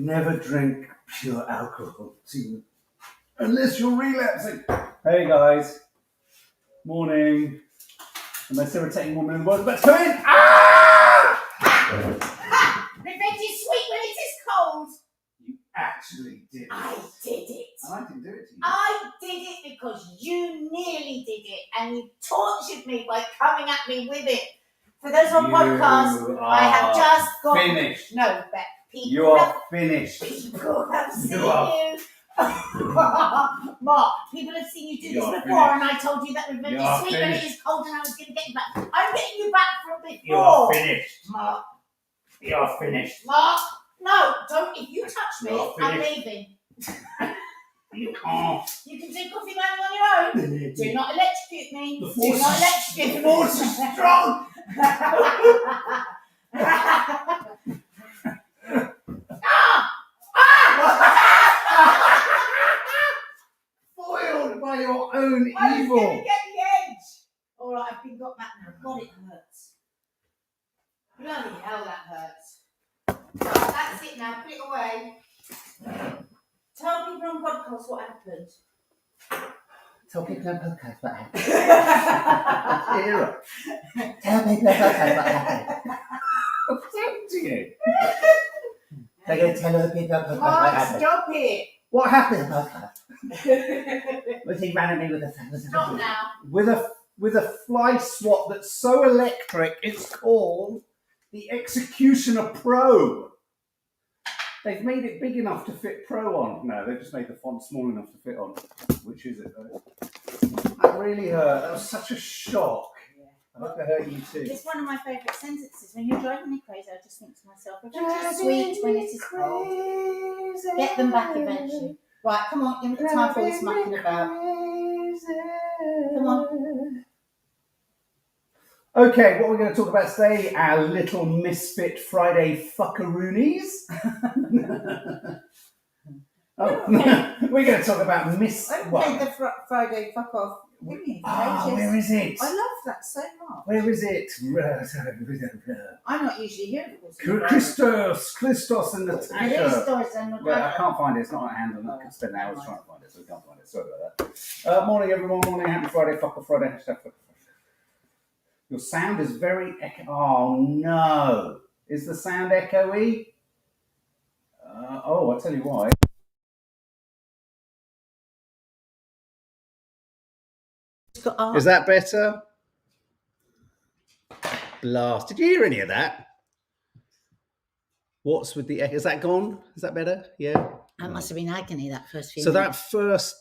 Never drink pure alcohol, unless you're relapsing. Hey guys, morning. The most irritating woman in the world is about to come in. Revenge is sweet when it is cold. You actually did it. I did it. And I didn't do it to you. I did it because you nearly did it and you tortured me by coming at me with it. For those on podcasts, I have just got finished. No, but people You are finished. People have seen you. Mark, people have seen you do this before, finished. and I told you that revenge is sweet when it is cold, and I was going to get you back. I'm getting you back from before. You are finished. Mark. You are finished. Mark, no, don't. If you touch me, You're I'm finished. leaving. You can't. You can do coffee man on your own. Do not electrocute me. The force Do not electrocute me. The force is strong. Foiled by your own I was evil. going to get the edge. All right, I've been got back now. God, it hurts. Bloody hell, that hurts. Right, that's it now. Put it away. Tell people on podcast what happened. Tell people on podcast what happened. Tell people on podcast what happened. What's happened to you? They're going to tell other people on podcast what Mark, happened. stop it. What happened in the podcast? Was he ran at me with a Stop now. with a fly swat that's so electric it's called the Executioner Pro. They've made it big enough to fit Pro on. No, they've just made the font small enough to fit on. Which is it though? That really hurt. That was such a shock. I hope it hurt you too. It's one of my favourite sentences. When you're driving me crazy, I just think to myself, revenge is sweet when it is cold. Get them back eventually. Right, come on, give me the time for all this mucking about. Come on. Okay, what we're going to talk about today, our little misfit Friday fuckaroonies. We're going to talk about I haven't played the Friday fuck off with me for ages. where is it? I love that so much. Where is it? I'm not usually here, of course. Christos and Natasha. It is stories and not Yeah, I can't find it. It's not at hand, and I can spend hours trying to find it, so we can't find it. Sorry about that. Morning, everyone. Morning. Happy Friday. Fuck off Friday. Hashtag fuck off. Your sound is very echo. Oh no! Is the sound echoey? I'll tell you why. Is that better? Blast! Did you hear any of that? What's with the echo? Is that gone? Is that better? Yeah. That must have been agony, that first few So minutes. that first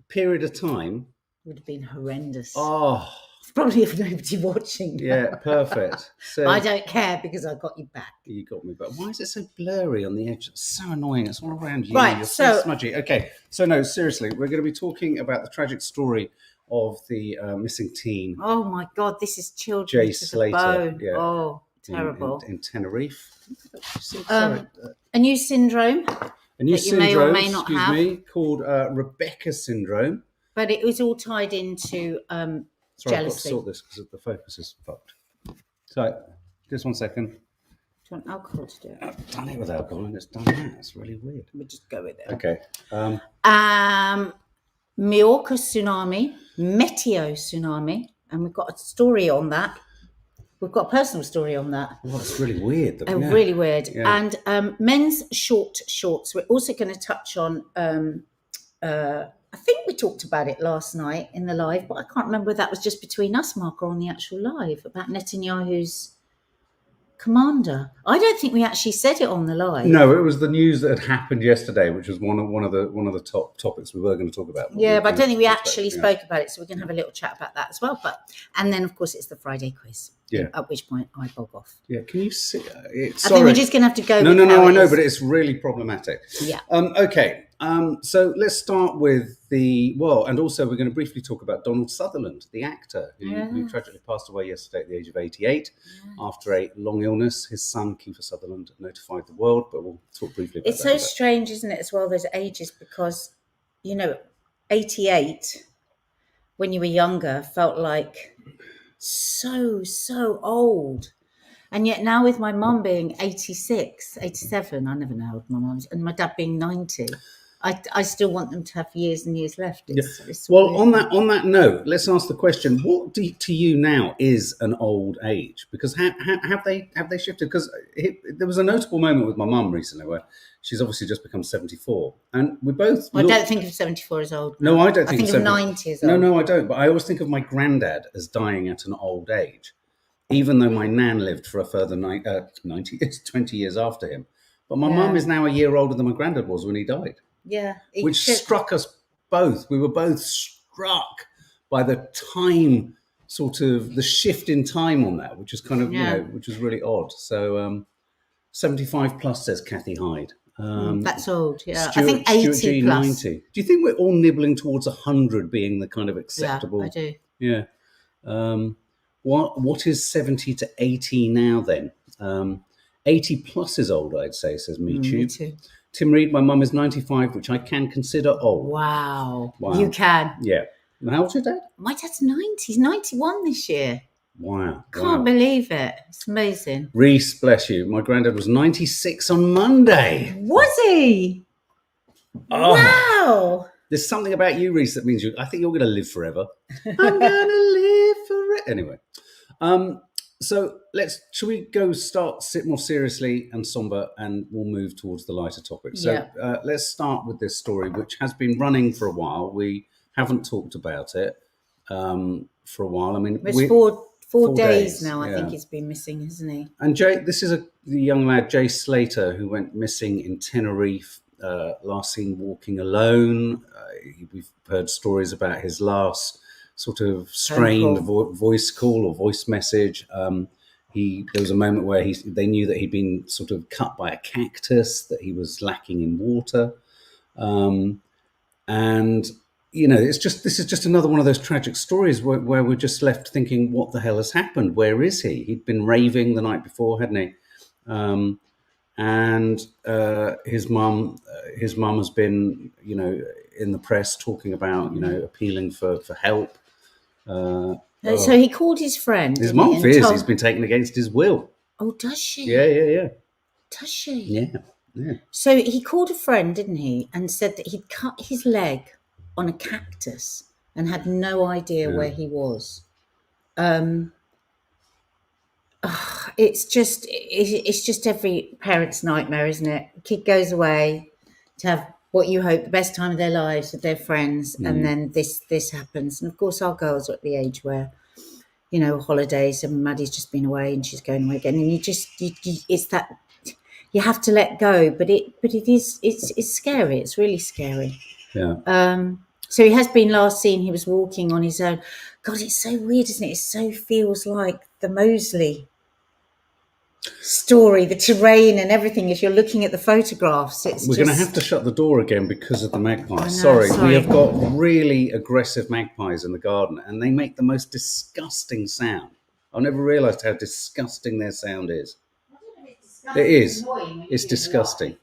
period of time. Would have been horrendous. Oh. It's probably if nobody watching. Yeah, perfect. So I don't care because I got you back. You got me back. Why is it so blurry on the edge? It's so annoying. It's all around you. Right, You're so smudgy. Okay, so no, seriously, we're going to be talking about the tragic story of the missing teen, Oh my God, this is children Jay to Slater. the bone. Yeah. Oh, terrible. in Tenerife. A new syndrome, a new that you may or syndrome, may not have. called Rebecca syndrome. but it was all tied into Sorry, I've got to jealousy. sort this because the focus is fucked. So, just 1 second. Do you want alcohol to do it? I've done it with alcohol and it's done that. It's really weird. We'll just go with it. Okay. Majorca tsunami, Meteo tsunami, and we've got a story on that. We've got a personal story on that. Well, it's really weird. Yeah. Really weird. Yeah. And men's short shorts. We're also going to touch on, I think we talked about it last night in the live, but I can't remember if that was just between us, Mark, or on the actual live, about Netanyahu's commander. I don't think we actually said it on the live. No, it was the news that had happened yesterday, which was one of the top topics we were going to talk about. Yeah, but I don't think we actually spoke about it, so we're going to have a little chat about that as well. And then, of course, it's the Friday quiz. Yeah. At which point I bog off. Yeah, can you see? I think we're just going to have to go. No, with how I it know, is. but it's really problematic. Yeah. Okay. So let's start with and also we're going to briefly talk about Donald Sutherland, the actor who tragically passed away yesterday at the age of 88 after a long illness. His son, Kiefer Sutherland, notified the world, but we'll talk briefly about It's so strange, isn't it, as well, those ages, because, 88, when you were younger, felt like so old. And yet now with my mum being 86, 87, I never know how old my mum is, and my dad being 90, I still want them to have years and years left. It's Well, weird. on that note, let's ask the question: what to you now is an old age? Because have they shifted? Because there was a notable moment with my mum recently where she's obviously just become 74, and we both. I don't think of 74 as old. No, I don't I think of 90 as No, old. no, I don't. But I always think of my granddad as dying at an old age, even though my nan lived for a further 90, it's 20 years after him. But my mum is now a year older than my granddad was when he died. Yeah. Which struck us both. We were both struck by the time, sort of the shift in time on that, which is kind of, which was really odd. So 75 plus, says Kathy Hyde. That's old, yeah. Stuart, I think 80 Stuart G, plus. 90. Do you think we're all nibbling towards 100 being the kind of acceptable? Yeah, I do. Yeah. What is 70 to 80 now then? 80 plus is old, I'd say, says Me Too. Me too. Tim Reed, my mum is 95, which I can consider old. Wow. You can. Yeah. How old's your dad? My dad's 90. He's 91 this year. Wow. Can't believe it. It's amazing. Reese, bless you. My granddad was 96 on Monday. Was he? Oh. Wow. There's something about you, Reese, that means I think you're going to live forever. I'm going to live forever. Anyway. So shall we sit more seriously and somber, and we'll move towards the lighter topic. So let's start with this story, which has been running for a while. We haven't talked about it for a while. I mean, it's four days now. I think he's been missing, hasn't he? And Jay, this is the young lad, Jay Slater, who went missing in Tenerife, last seen walking alone. We've heard stories about his last sort of strained voice call or voice message. There was a moment where they knew that he'd been sort of cut by a cactus, that he was lacking in water. And, this is just another one of those tragic stories where we're just left thinking, what the hell has happened? Where is he? He'd been raving the night before, hadn't he? And his mum has been, in the press talking about, appealing for help. So he called his friend. His mum fears he's been taken against his will. Oh, does she? Yeah. Does she? Yeah. So he called a friend, didn't he, and said that he'd cut his leg on a cactus and had no idea where he was. It's just every parent's nightmare, isn't it? A kid goes away to have what you hope the best time of their lives with their friends, and then this happens. And of course, our girls are at the age where, holidays, and Maddie's just been away and she's going away again, and it's that you have to let go. But it's scary. It's really scary. Yeah. So he has been last seen. He was walking on his own. God, it's so weird, isn't it? It so feels like the Moseley story, the terrain and everything. As you're looking at the photographs, we're going to have to shut the door again because of the magpies. Sorry. We have got really aggressive magpies in the garden, and they make the most disgusting sound. I've never realised how disgusting their sound is. It is. It's disgusting.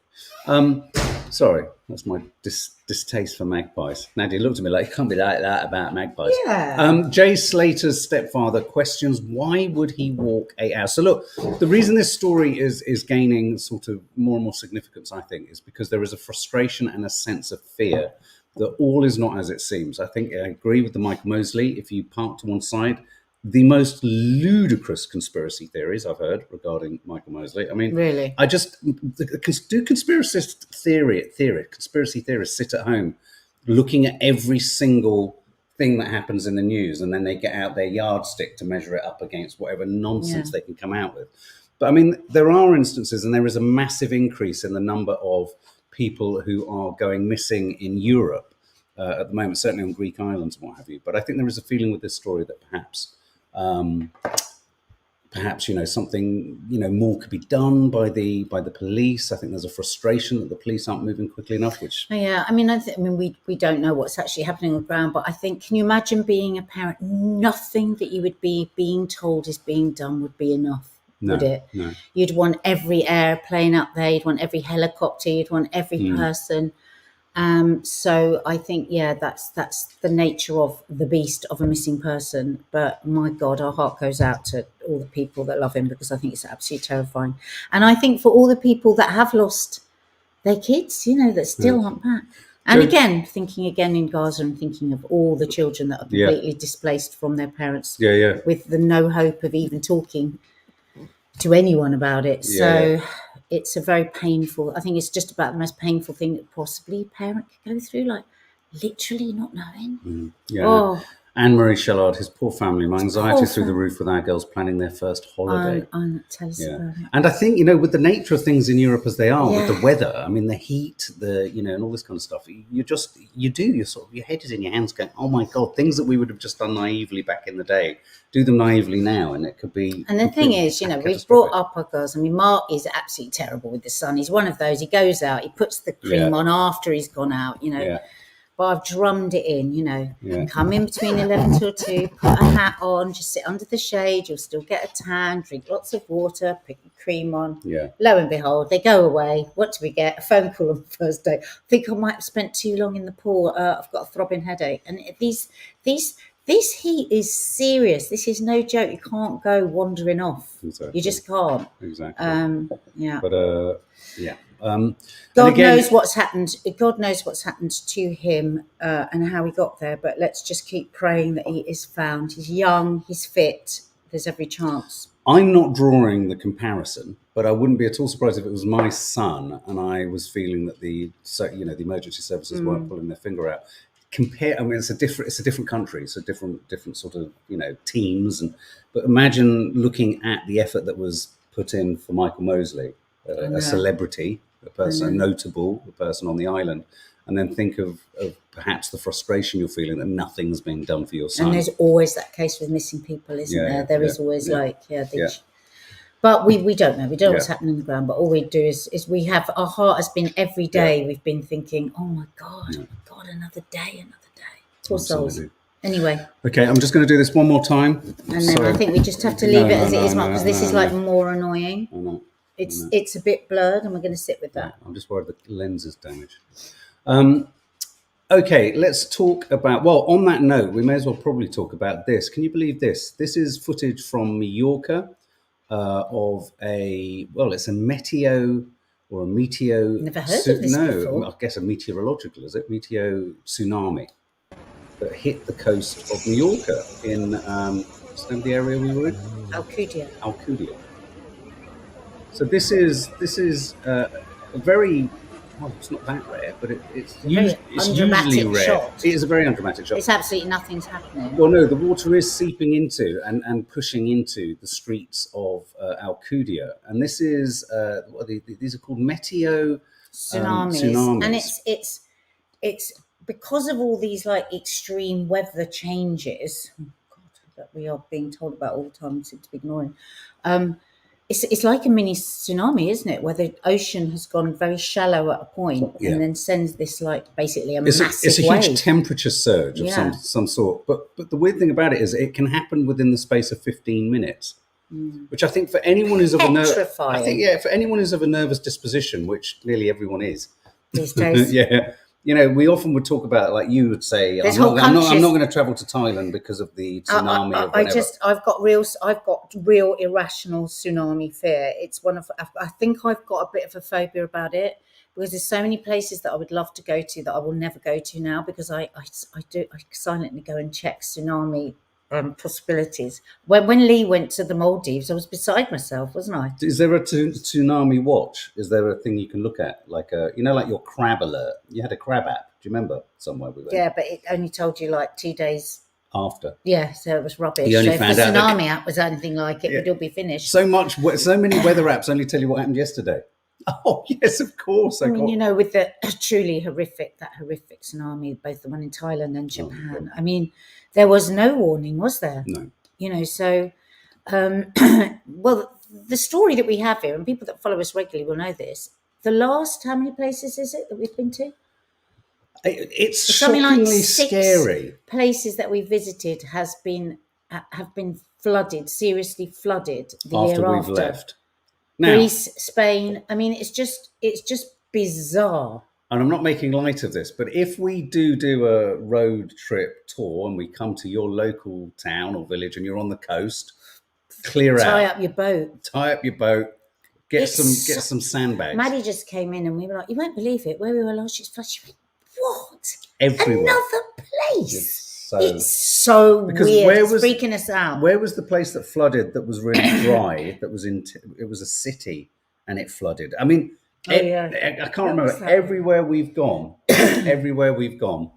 Sorry, that's my distaste for magpies. Nadia looked at me like, it can't be like that about magpies. Yeah. Jay Slater's stepfather questions why would he walk 8 hours. So look, the reason this story is gaining sort of more and more significance, I think, is because there is a frustration and a sense of fear that all is not as it seems. I think I agree with the Michael Moseley. If you park to one side, the most ludicrous conspiracy theories I've heard regarding Michael Moseley. I mean, really, do conspiracy theorists sit at home looking at every single thing that happens in the news, and then they get out their yardstick to measure it up against whatever nonsense they can come out with? But I mean, there are instances, and there is a massive increase in the number of people who are going missing in Europe at the moment, certainly on Greek islands and what have you. But I think there is a feeling with this story that perhaps something more could be done by the police. I think there's a frustration that the police aren't moving quickly enough. We don't know what's actually happening on the ground, but I think, can you imagine being a parent? Nothing that you would be being told is being done would be enough, would it? No. You'd want every airplane up there. You'd want every helicopter. You'd want every person. So I think, that's the nature of the beast of a missing person. But my God, our heart goes out to all the people that love him, because I think it's absolutely terrifying. And I think for all the people that have lost their kids, you know, that still aren't back. And again, thinking again in Gaza and thinking of all the children that are completely displaced from their parents with the no hope of even talking to anyone about it. So it's a very painful, I think it's just about the most painful thing that possibly a parent could go through, like literally not knowing. Anne-Marie Shellard, his poor family, my anxiety through the roof with our girls planning their first holiday. Tell us about it. And I think, you know, with the nature of things in Europe as they are, with the weather, I mean, the heat, and all this kind of stuff, you're sort of, your head is in your hands going, oh my God, things that we would have just done naively back in the day, do them naively now, and it could be. And the thing is, you know, we've brought up our girls. I mean, Mark is absolutely terrible with the sun. He's one of those, he goes out, he puts the cream on after he's gone out, you know. Yeah. But I've drummed it in, you know, come in between 11 till 2, put a hat on, just sit under the shade, you'll still get a tan, drink lots of water, put your cream on. Yeah. Lo and behold, they go away. What do we get? A phone call on the first day. I think I might have spent too long in the pool. I've got a throbbing headache. And this heat is serious. This is no joke. You can't go wandering off. Exactly. You just can't. Exactly. But yeah. God knows what's happened. God knows what's happened to him and how he got there. But let's just keep praying that he is found. He's young. He's fit. There's every chance. I'm not drawing the comparison, but I wouldn't be at all surprised if it was my son and I was feeling that the emergency services weren't pulling their finger out. I mean, it's a different country, so different sort of, you know, teams. But imagine looking at the effort that was put in for Michael Mosley, a celebrity, a person, a notable person on the island, and then think of perhaps the frustration you're feeling that nothing's being done for your son. And there's always that case with missing people, isn't there? There is always but we don't know. We don't know what's happening on the ground. But all we do is our heart has been every day. We've been thinking, oh my God, another day. Poor souls. Anyway. Okay, I'm just going to do this one more time. And then I think we just have to leave it as it is, Mark, because this is like more annoying. I know. It's a bit blurred, and we're going to sit with that. I'm just worried the lens is damaged. Okay, let's talk about. Well, on that note, we may as well probably talk about this. Can you believe this? This is footage from Majorca of it's a meteo or a meteo. Never heard of this before. I guess a meteorological, is it? Meteo tsunami that hit the coast of Majorca in what's the name of the area we were in? Alcudia. So this is a very, well, it's not that rare, but it's usually rare. Shot. It is a very undramatic shot. It's absolutely nothing's happening. Well, no, the water is seeping into and pushing into the streets of Alcudia, and this is these are called meteo tsunamis, and it's because of all these like extreme weather changes. Oh God, that we are being told about all the time and seem to be ignoring. It's like a mini tsunami, isn't it? Where the ocean has gone very shallow at a point and then sends this like basically massive It's a wave. Huge temperature surge of some sort. But the weird thing about it is it can happen within the space of 15 minutes, which I think for anyone who's of for anyone who's of a nervous disposition, which nearly everyone is these days. You know, we often would talk about, like you would say, I'm not going to travel to Thailand because of the tsunami. I've got real irrational tsunami fear. It's I think I've got a bit of a phobia about it because there's so many places that I would love to go to that I will never go to now because I silently go and check tsunami possibilities. When Lee went to the Maldives, I was beside myself, wasn't I? Is there a tsunami watch? Is there a thing you can look at, like like your crab alert? You had a crab app. Do you remember somewhere we went? Yeah, but it only told you like 2 days after. Yeah, so it was rubbish. You only so if the tsunami app was anything like it, we'd all be finished. So many weather apps only tell you what happened yesterday. Oh yes, of course. I mean, with the truly horrific tsunami, both the one in Thailand and Japan. I mean, there was no warning, was there? No. So, well, the story that we have here, and people that follow us regularly will know this. The last, how many places is it that we've been to? It's shockingly scary. Places that we visited have been flooded, seriously flooded the year after. After we've left. Now, Greece, Spain. I mean, it's just bizarre. And I'm not making light of this, but if we do a road trip tour and we come to your local town or village and you're on the coast, clear Tie out, up your boat. tie up your boat, get It's some sandbags. Maddie just came in and we were like, you won't believe it. Where we were last year's flood, she went, what? Everywhere. Another place. It's It's so Because weird. where It's was- freaking us out. Where was the place that flooded that was really dry? That was it was a city and it flooded. I mean, Oh, yeah. I can't Where was remember. that? Everywhere we've gone,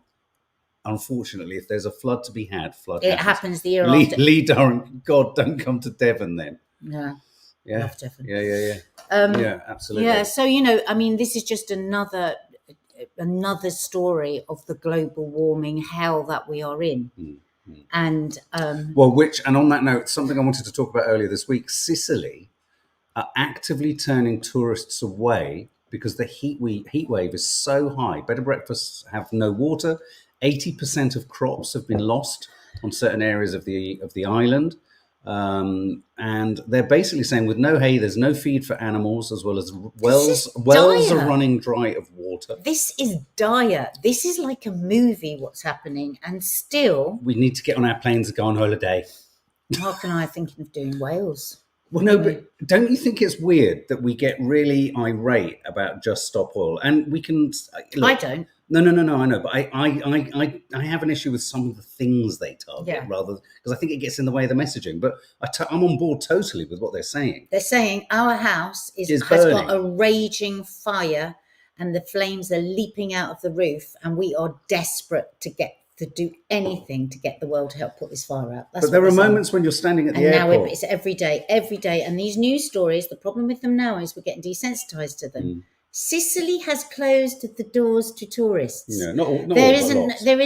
unfortunately, if there's a flood to be had, flood It happens. happens the year Lee, after. Lee Durham, God, don't come to Devon then. No, Yeah, love Devon. yeah. Yeah, absolutely. Yeah, so I mean, this is just another story of the global warming hell that we are in. And Well, and on that note, something I wanted to talk about earlier this week, Sicily are actively turning tourists away because the heat wave is so high. Bed and breakfasts have no water. 80% of crops have been lost on certain areas of the island. And they're basically saying with no hay, there's no feed for animals, as well as wells dire. are running dry of water. this is dire. This is like a movie, what's happening. And still, We need to get on our planes and go on holiday. Mark and I are thinking of doing Wales. Well, no, but don't you think it's weird that we get really irate about Just Stop Oil? And we can... Look, I don't. No, I know, but I have an issue with some of the things they target, rather because I think it gets in the way of the messaging. But I'm on board totally with what they're saying. They're saying our house has burning. got a raging fire and the flames are leaping out of the roof and we are desperate to do anything to get the world to help put this fire out. That's But there what are they're saying. moments when you're standing at the And now airport. it's every day. And these news stories, the problem with them now is we're getting desensitized to them. Sicily has closed the doors to tourists. Yeah, not all, There but lots. there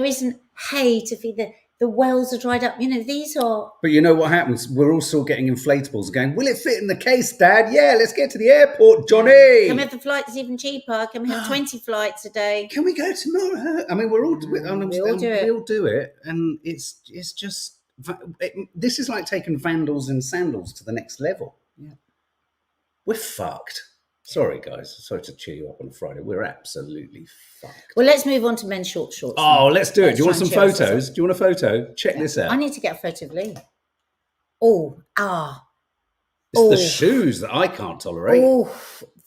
isn't hay to feed the wells are dried up. These are. But you know what happens? We're all still getting inflatables going, will it fit in the case, Dad? Yeah, let's get to the airport, Johnny. Can we have the flights even cheaper? Can we have 20 flights a day? Can we go tomorrow? I mean, we all do it. And it's just... This is like taking vandals in sandals to the next level. Yeah. We're fucked. Sorry, guys. Sorry to cheer you up on a Friday. We're absolutely fucked. Well, let's move on to men's short shorts. Oh, let's do it. Let's Do you want try some and cheer us photos? Do you want a photo? Check this out. I need to get a photo of Lee. Oh, It's the shoes that I can't tolerate. Oh,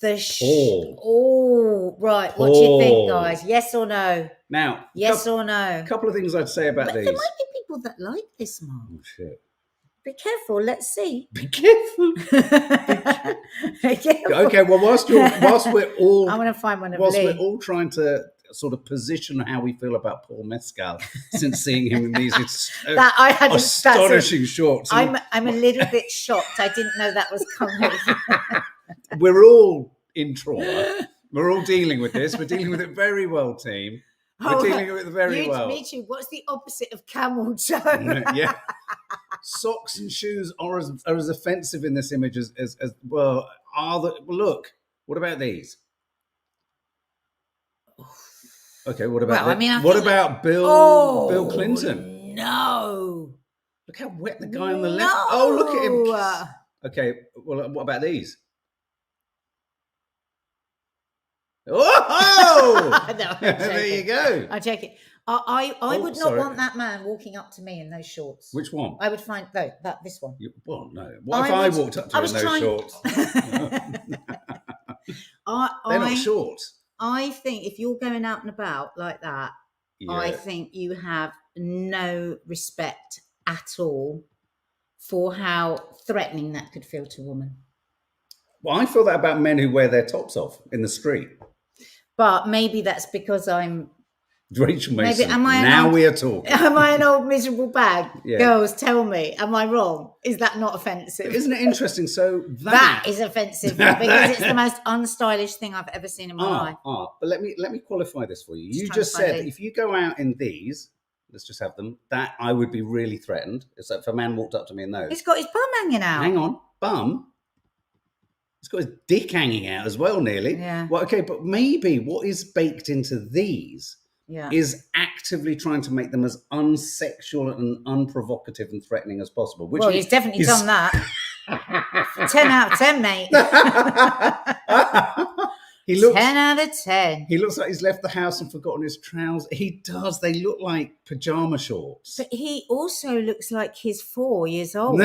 the Paul. Oh, right. What do you think, guys? Yes or no? Now, Yes or no? a couple of things I'd say about But these. there might be people that like this, Mark. Oh, shit. Be careful. Let's see. Be careful. Be careful. Okay, well, whilst we're all... I want to find one of Whilst Lee. we're all trying to sort of position how we feel about Paul Mescal since seeing him in these astonishing shorts. I'm a little bit shocked. I didn't know that was coming. We're all in trauma. We're all dealing with this. We're dealing with it very well, team. We're dealing with it very well. Me too. What's the opposite of camel toe? Yeah. Socks and shoes are as offensive in this image as well. Look, what about these? Okay, what about what about Bill Clinton? No. Look how wet the guy on the left. Oh, look at him. Okay, well, what about these? Oh! No, there you go. I take it. I would not sorry. want that man walking up to me in those shorts. Which one? I would find this one. Well, no. What if I walked up to you in those shorts? They're not shorts. I think if you're going out and about like that, I think you have no respect at all for how threatening that could feel to a woman. Well, I feel that about men who wear their tops off in the street. But maybe that's because I'm... Rachel Mason, Maybe, we are talking. Am I an old miserable bag? Yeah. Girls, tell me, am I wrong? Is that not offensive? Isn't it interesting? So that is offensive because it's the most unstylish thing I've ever seen in my life. But let me qualify this for you. You just said that if you go out in these, let's just have them, that I would be really threatened. It's like if a man walked up to me in those. He's got his bum hanging out. Hang on, bum? He's got his dick hanging out as well, nearly. Yeah. Well, okay, but maybe what is baked into these is actively trying to make them as unsexual and unprovocative and threatening as possible. Which he's definitely done that. 10 out of 10, mate. He looks 10 out of 10. He looks like he's left the house and forgotten his trousers. He does. They look like pajama shorts. But he also looks like he's 4 years old.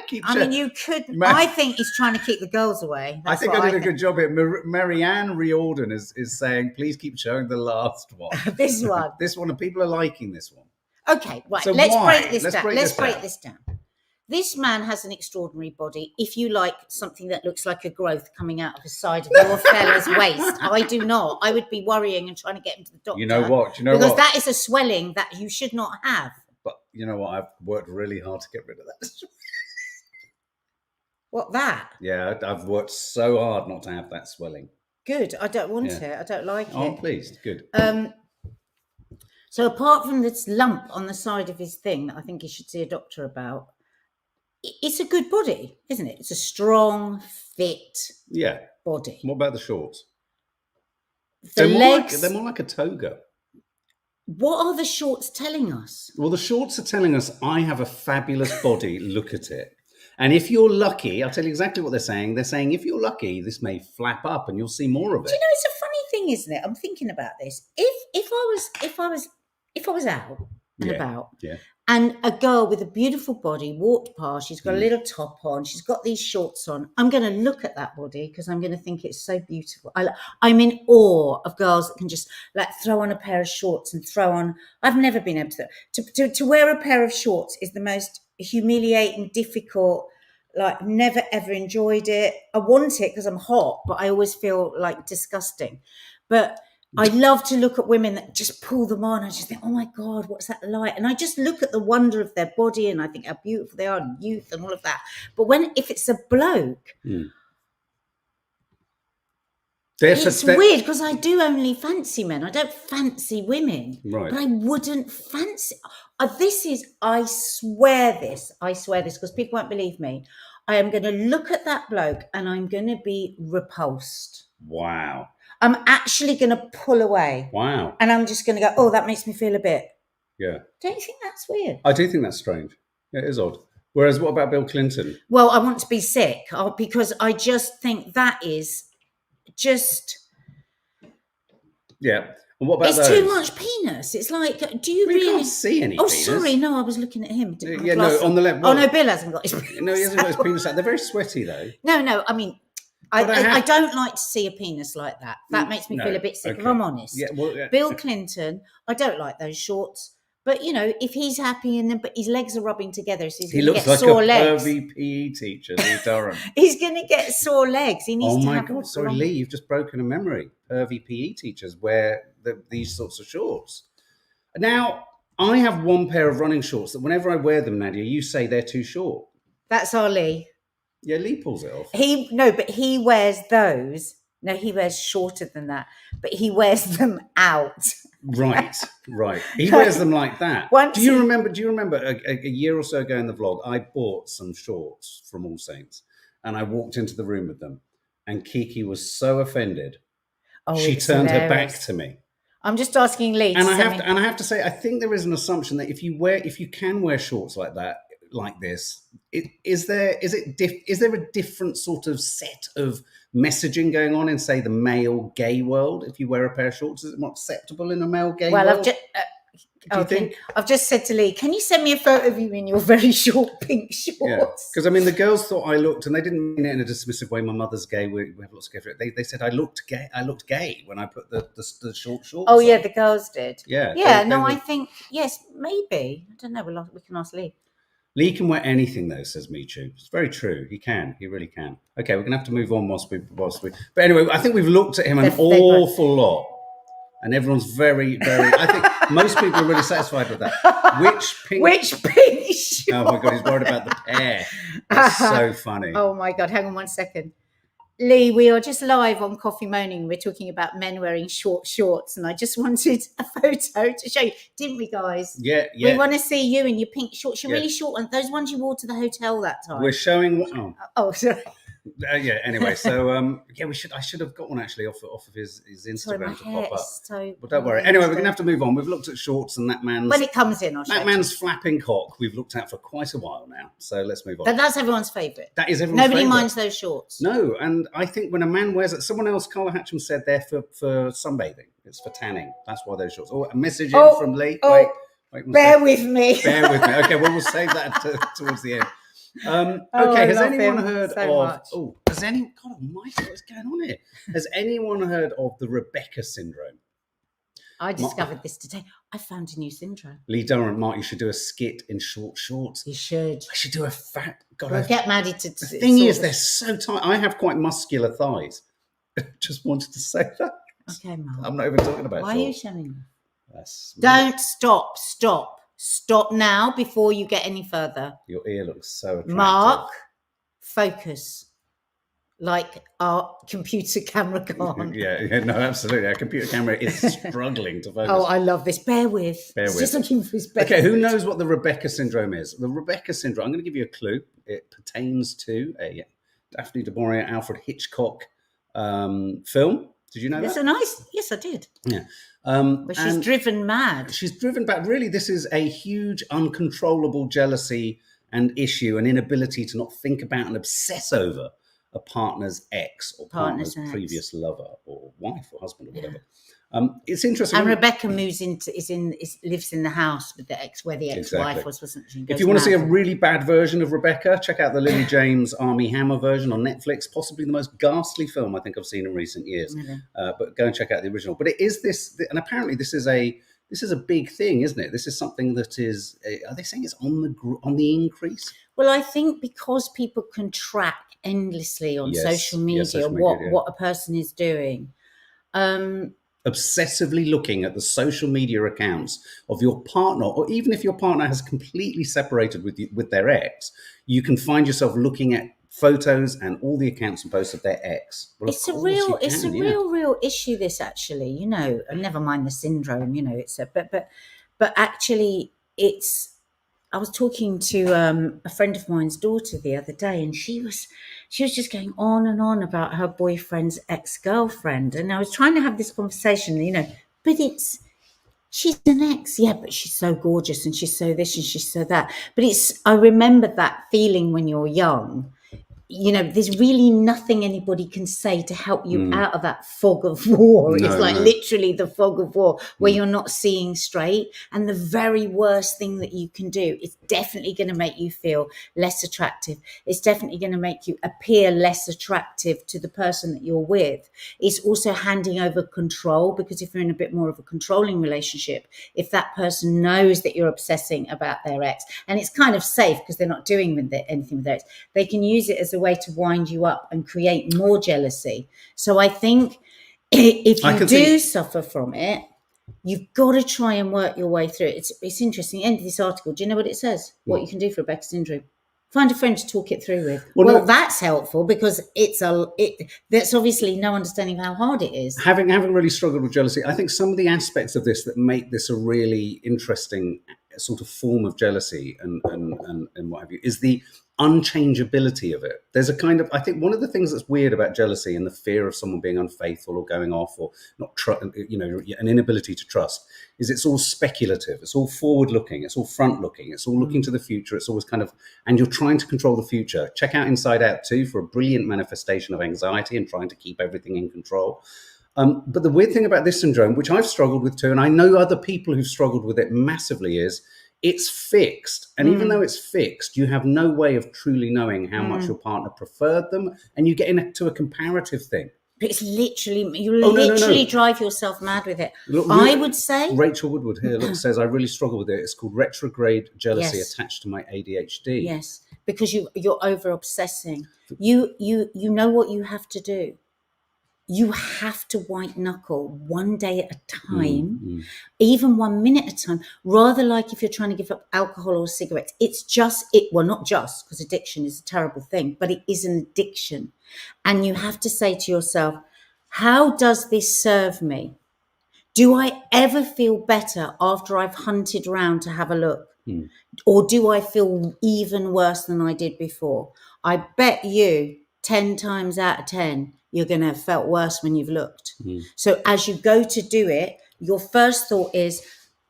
keep I showing. mean, you could. Ma- I think he's trying to keep the girls away. I That's think what I did a good job here. Marianne Riordan is saying, please keep showing the last one. This one. This one, and people are liking this one. Okay, right. So let's why? break this Let's down. break Let's this break down. this down. This man has an extraordinary body. If you like something that looks like a growth coming out of the side of your fella's waist, I do not. I would be worrying and trying to get him to the doctor. You know what? Do you know because what? that is a swelling that you should not have. But you know what? I've worked really hard to get rid of that. What, that? Yeah, I've worked so hard not to have that swelling. Good. I don't want Yeah. it. I don't like Oh, I'm it. pleased. Good. So apart from this lump on the side of his thing that I think he should see a doctor about, it's a good body, isn't it? It's a strong, fit Yeah. body. What about the shorts? The They're legs. They're more like a toga. What are the shorts telling us? Well, the shorts are telling us I have a fabulous body. Look at it. And if you're lucky, I'll tell you exactly what they're saying. They're saying if you're lucky, this may flap up and you'll see more of it. Do you know, it's a funny thing, isn't it? I'm thinking about this. If I was out and about, Yeah. and a girl with a beautiful body walked past, she's got a little top on, she's got these shorts on, I'm going to look at that body because I'm going to think it's so beautiful. I'm in awe of girls that can just like throw on a pair of shorts and throw on. I've never been able to wear a pair of shorts is the most humiliating, difficult. Like, never ever enjoyed it. I want it because I'm hot, but I always feel like disgusting. But I love to look at women that just pull them on. I just think, oh my God, what's that like? And I just look at the wonder of their body and I think how beautiful they are and youth and all of that. But if it's a bloke, it's weird because I do only fancy men. I don't fancy women. Right. But I wouldn't fancy. I swear this because people won't believe me. I am going to look at that bloke and I'm going to be repulsed. Wow. I'm actually going to pull away. Wow. And I'm just going to go, oh, that makes me feel a bit. Yeah. Don't you think that's weird? I do think that's strange. Yeah, it is odd. Whereas what about Bill Clinton? Well, I want to be sick because I just think that is just... Yeah. And what about it's those? too much penis. It's like, do you We really... can't see any Oh, penis. sorry. No, I was looking at him. Yeah, no, on the left. Oh, no, Bill hasn't got his penis. No, he hasn't got his penis out. They're very sweaty, though. No, I mean... I don't like to see a penis like that. That makes me feel a bit sick, if I'm honest. Yeah, well, Bill Clinton, I don't like those shorts. But, you know, if he's happy but his legs are rubbing together, so he's he going to looks get like sore a legs. pervy PE teacher, Lee Durham. He's going to get sore legs. He needs Oh to my have God, sorry, Lee, you've just broken a memory. Pervy PE teachers wear these sorts of shorts. Now, I have one pair of running shorts that whenever I wear them, Nadia, you say they're too short. That's our Lee. Yeah, Lee pulls it off. But he wears those. No, he wears shorter than that, but he wears them out. Right. He wears them like that. Do you remember a year or so ago in the vlog, I bought some shorts from All Saints and I walked into the room with them and Kiki was so offended. She turned her back to me. I'm just asking Lee. And I have to say, I think there is an assumption that if you can wear shorts like that, like this, is there a different sort of set of messaging going on in, say, the male gay world? If you wear a pair of shorts, is it more acceptable in a male gay world? I've just said to Lee, can you send me a photo of you in your very short pink shorts? Yeah, because I mean, the girls thought I looked, and they didn't mean it in a dismissive way. My mother's gay. We have lots of gay for it. They said I looked gay. I looked gay when I put the short shorts. Oh on. Yeah, the girls did. Yeah. I think yes, maybe. I don't know. We can ask Lee. Lee can wear anything, though, says Michu. It's very true. He can. He really can. Okay, we're going to have to move on whilst we... But anyway, I think we've looked at him an awful lot. And everyone's very, very... I think most people are really satisfied with that. Which pink shorts? Oh, my God, he's worried about the pair. That's so funny. Oh, my God. Hang on 1 second. Lee, we are just live on Coffee Moaning. We're talking about men wearing short shorts, and I just wanted a photo to show you, didn't we, guys? Yeah. We want to see you in your pink shorts. You're really short ones. Those ones you wore to the hotel that time. We're showing. Oh, sorry. Yeah. Anyway, so I should have got one actually off of his Instagram to pop up. But don't worry. Anyway, we're going to have to move on. We've looked at shorts and that man's. When it comes in, I'll show that man's flapping cock. We've looked at for quite a while now. So let's move on. But that's everyone's favourite. That is everyone's Nobody favourite. minds those shorts. No, and I think when a man wears it, someone else, Carla Hatcham said they're for sunbathing. It's for tanning. That's why those shorts. Oh, a message in from Lee. Wait, bear with me. Bear with me. Okay, well, we'll save that towards the end. I Okay, has love anyone him heard so of? much. Oh, has anyone? God Almighty, what's going on here? Has anyone heard of the Rebecca syndrome? I discovered this today. I found a new syndrome. Lee Durrant, Mark, you should do a skit in short shorts. You should. I should do a fat. God, We'll get Maddie to. the thing is, they're so tight. I have quite muscular thighs. Just wanted to say that. Okay, Mark. I'm not even talking about Why are you shorts. showing them? That's Don't stop. Stop now before you get any further. Your ear looks so attractive. Mark, focus. Like our computer camera can't. yeah, no, absolutely. Our computer camera is struggling to focus. Oh, I love this. Bear with. Bear It's with. just looking for his best. Okay, who knows what the Rebecca syndrome is? The Rebecca syndrome, I'm going to give you a clue. It pertains to a Daphne du Maurier, Alfred Hitchcock film. Did you know That's that? a nice. Yes, I did. Yeah. But she's and driven mad. she's driven back. Really, this is a huge, uncontrollable jealousy and issue, an inability to not think about and obsess over a partner's ex or partner's previous lover or wife or husband or whatever. It's interesting. And Rebecca moves lives in the house with the ex where the ex-wife wasn't she? If you want to see a really bad version of Rebecca, check out the Lily James Armie Hammer version on Netflix. Possibly the most ghastly film I think I've seen in recent years. But go and check out the original. But it is this, and apparently this is a big thing, isn't it? This is something that is. Are they saying it's on the increase? Well, I think because people can track endlessly on social media what a person is doing. Obsessively looking at the social media accounts of your partner, or even if your partner has completely separated with their ex, you can find yourself looking at photos and all the accounts and posts of their ex. Well, it's a real issue. This actually, and never mind the syndrome. But actually, it's. I was talking to a friend of mine's daughter the other day, and she was just going on and on about her boyfriend's ex-girlfriend, and I was trying to have this conversation, but she's an ex, yeah, but she's so gorgeous, and she's so this, and she's so that. But I remember that feeling when you're young. There's really nothing anybody can say to help you out of that fog of war. It's literally the fog of war where you're not seeing straight. And the very worst thing that you can do is definitely going to make you feel less attractive. It's definitely going to make you appear less attractive to the person that you're with. It's also handing over control, because if you're in a bit more of a controlling relationship, if that person knows that you're obsessing about their ex, and it's kind of safe because they're not doing anything with their ex, they can use it as a way to wind you up and create more jealousy. So I think if you do suffer from it, you've got to try and work your way through it. It's interesting. End of this article. Do you know what it says? What you can do for Rebecca syndrome? Find a friend to talk it through with. Well, that's helpful because that's obviously no understanding of how hard it is. Having really struggled with jealousy, I think some of the aspects of this that make this a really interesting sort of form of jealousy and what have you is the unchangeability of it. There's a kind of, I think one of the things that's weird about jealousy and the fear of someone being unfaithful or going off or not, an inability to trust, is it's all speculative. It's all forward looking. It's all front looking. It's all looking to the future. It's always kind of, and you're trying to control the future. Check out Inside Out 2 for a brilliant manifestation of anxiety and trying to keep everything in control. But the weird thing about this syndrome, which I've struggled with too, and I know other people who've struggled with it massively, is it's fixed. And even though it's fixed, you have no way of truly knowing how much your partner preferred them. And you get into a comparative thing. But it's literally, you drive yourself mad with it. Look, I would say. Rachel Woodward here says, I really struggle with it. It's called retrograde jealousy attached to my ADHD. Yes, because you're over obsessing. You know what you have to do. You have to white knuckle one day at a time, even 1 minute at a time, rather like if you're trying to give up alcohol or cigarettes. Not just because addiction is a terrible thing, but it is an addiction. And you have to say to yourself, how does this serve me? Do I ever feel better after I've hunted around to have a look? Or do I feel even worse than I did before? I bet you 10 times out of 10, you're going to have felt worse when you've looked. So as you go to do it, your first thought is,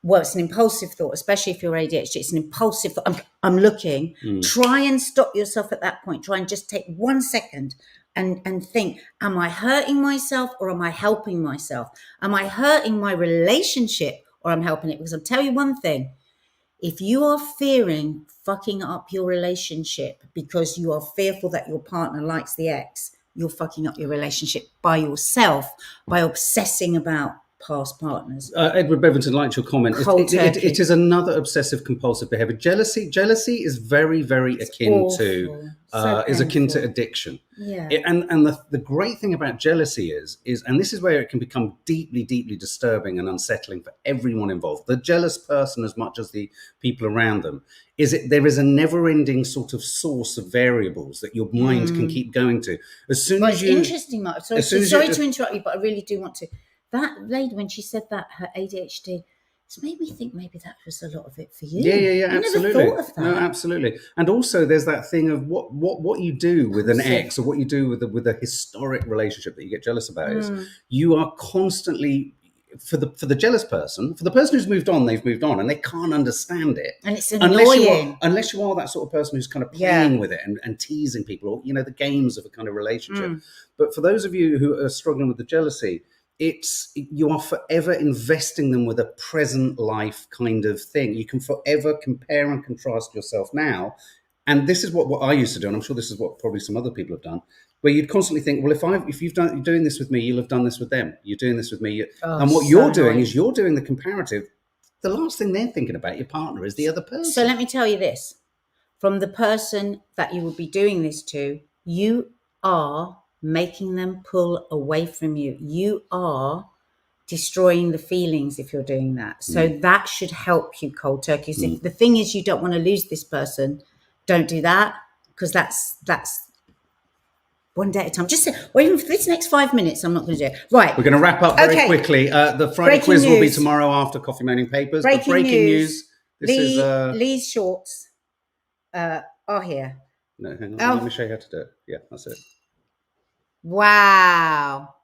well, it's an impulsive thought, especially if you're ADHD. It's an impulsive thought. I'm looking. Try and stop yourself at that point. Try and just take 1 second and think, am I hurting myself or am I helping myself? Am I hurting my relationship or I'm helping it? Because I'll tell you one thing. if you are fearing fucking up your relationship because you are fearful that your partner likes the ex, you're fucking up your relationship by yourself by obsessing about past partners. Edward Beventon liked your comment. Cold turkey. It is another obsessive compulsive behavior. Jealousy is very, very akin to painful. addiction. Yeah. And the great thing about jealousy is, and this is where it can become deeply, deeply disturbing and unsettling for everyone involved, the jealous person as much as the people around them, there is a never-ending sort of source of variables that your mind can keep going to. As soon as you, interesting, Mark. Sorry to interrupt you, but I really do want to. That lady, when she said that, her ADHD, it's made me think maybe that was a lot of it for you. Yeah, I absolutely. never thought of that. No, absolutely. And also, there's that thing of what you do with an ex, or what you do with a historic relationship that you get jealous about is you are constantly, for the jealous person, for the person who's moved on, they've moved on, and they can't understand it. And it's annoying. Unless you are that sort of person who's kind of playing with it and teasing people, or the games of a kind of relationship. But for those of you who are struggling with the jealousy, you are forever investing them with a present life kind of thing. You can forever compare and contrast yourself now. And this is what I used to do, and I'm sure this is what probably some other people have done, where you'd constantly think, well, if you're doing this with me, you'll have done this with them. You're doing this with me. And what you're doing is you're doing the comparative. The last thing they're thinking about, your partner, is the other person. So let me tell you this. From the person that you will be doing this to, you are making them pull away from you. You are destroying the feelings if you're doing that. So that should help you, cold turkey. So if the thing is you don't want to lose this person, don't do that, because that's one day at a time. Just wait for this next 5 minutes. I'm not going to do it. Right. We're going to wrap up very quickly. The Friday quiz will be tomorrow after Coffee Moaning Papers. Breaking news. This Lee's shorts are here. No, hang on. Let me show you how to do it. Yeah, that's it. Wow.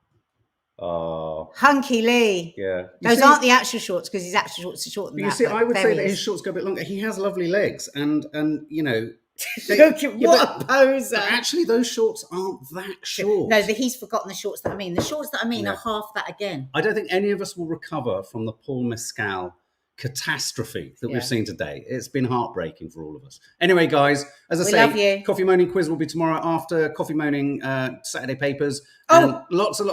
Oh. Hunky Lee. Yeah. Those aren't the actual shorts, because his actual shorts are shorter than that. You see, I would say that his shorts go a bit longer. He has lovely legs, and Look at what a poser. But actually, those shorts aren't that short. No, he's forgotten the shorts that I mean. The shorts that I mean are half that again. I don't think any of us will recover from the Paul Mescal catastrophe that we've seen today. It's been heartbreaking for all of us. Anyway, guys, as I say, love you. Coffee Moaning quiz will be tomorrow after Coffee Moaning Saturday Papers. And lots of